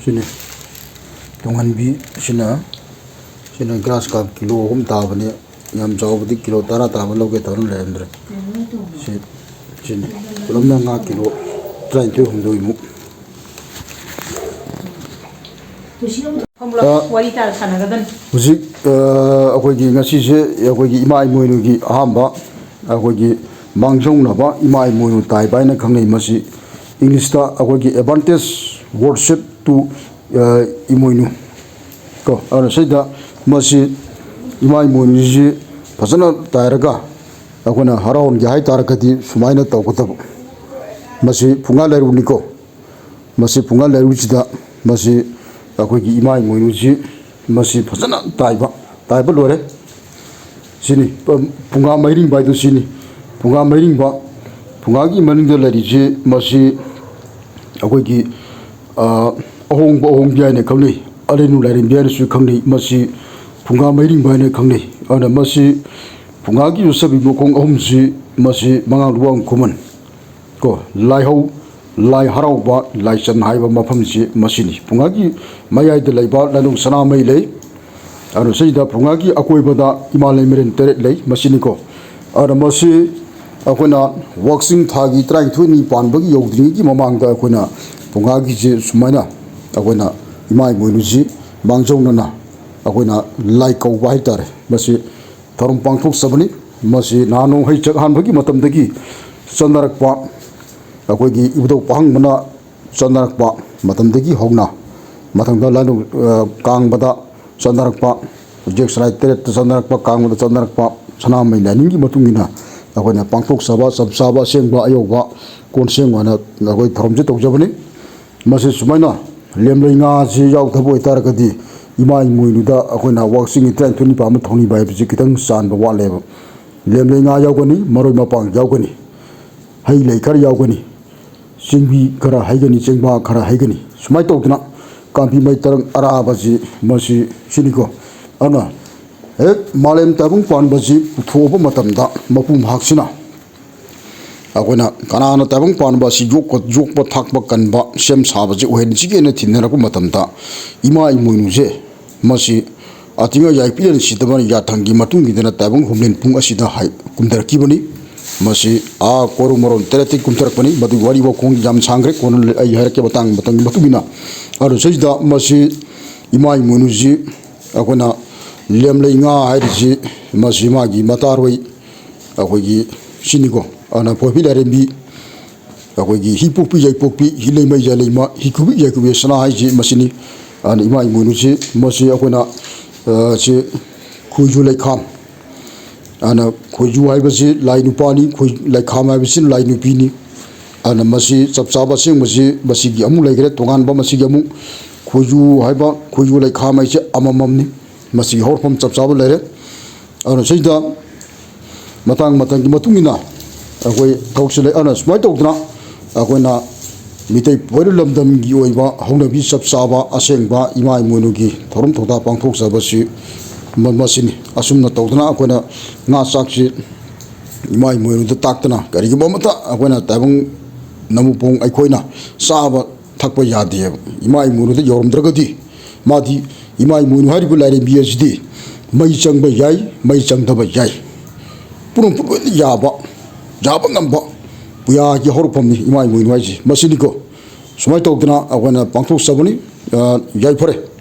sini tungan bi sina sina grass ka kilo tabani yam jawbdi kilo tara tabalo ke tarun lendre sini kulomna nga kilo try to hundoi mu Huzik akoigi ngasi se akoigi imai moinu gi ahamba akoigi mangjong na ba imai moinu tai bai na khangnei masi English ta akoigi advantage worship to imoinu ko ana seida masi imai moinu ji phasana tairaga akona haraun gi hai tarakati sumaina tawkatabu masi punga leru niko masi punga leru chida masi akoigi imai moinu ji masi phasana taiba lore sini punga mairing bai do sini punga mairing ba punga gi maning da lari ji masi akoigi ahong biai ne khangnei alenu lairin biai su khangnei masi punga mairing bai ne khangnei ana masi punga gi sabi bokong ahum ji masi mangang luang kuman ko lai harau ba lai chan haiba mafam ji masini punga gi mayai de laiba lanung sana mai lei anu seida punga gi akoi bada imalai meren tere lei masini ko ara masi akona waxing thagi trying thuni pan bagi yodri gi mamang da akona punga gi je sumaina akona imai moinu ji mangjong na akona lai kau bai tare masi tharum pangthok sabani masi nanu hai chak han bagi matam dagi chandarak pa akoigi ibdo pang mana chandarak pa matam dagi hogna mathang da lanu kang bada chandarak pa jek srai tere chandarak pa kang bada chandarak pa sana mai laning gi matungina akona pangthok saba sabsaba sengba ayoba kon sengwana akoi tharum je tokjabani masi sumaina lemlei nga ji yaw thabo itar kadi imai moinu da akona waxing itran thuni pa ma thoni bai bi kitang san ba wale lemlei nga yaw gani maroi mapang yaw gani hai lei kar yaw gani singbi kara haigani chengba kara haigani sumai tokdna kampi mai tarang ara baji masi siniko ana ek malem tabung pan baji thoba matamda mapum haksina akona kanana tabung pan basi jok ba thakba kanba sem sabaji ohen jige na thinna ko matamda ima imoinu je masi atinga yaipilen sitaban ya thangi matung gidena tabung humlen pung asida hai kumdar kibani masi a koru moron tereti kumtar pani badu wari bo kong jam sangre kon ai har ke batang batubina aru sejda masi imai munuji akona lemlei nga hairji masi magi mataroi akogi siniko ana popila rembi akogi hipopi jaipopi hilei mai jalei ma hikubi jakubi sana haiji masini ana imai munuji masi akona se khuju lai kham ana khoju haibasi lai nupani khoi lai kham haibasi lai nupini ana masi chapchaba sing masi gi amu lai gre tongan ba masi gi amu khoju haiba khoju lai kham ai che amamam ni masi horpam chapchaba lere ana seida matang gi matungina akoi thoksele ana smai tokdna akoina mitai poiru lamdam gi oiba hongna bi chapchaba asengba imai moinu gi thorum thoda pangthok sabasi masini asumna tawdana akona nga sakchi imai moinu da taktana kari gi bomata akona tabung namupong aikoina saba thakpa yade imai moinu da yorum dragadi madi imai moinu hari bu lari bsd mai changba yai mai changdaba yai purum yaba ngamba puya gi horpam ni imai moinu haji masini ko sumai tawdana akona pangthok sabani yai pare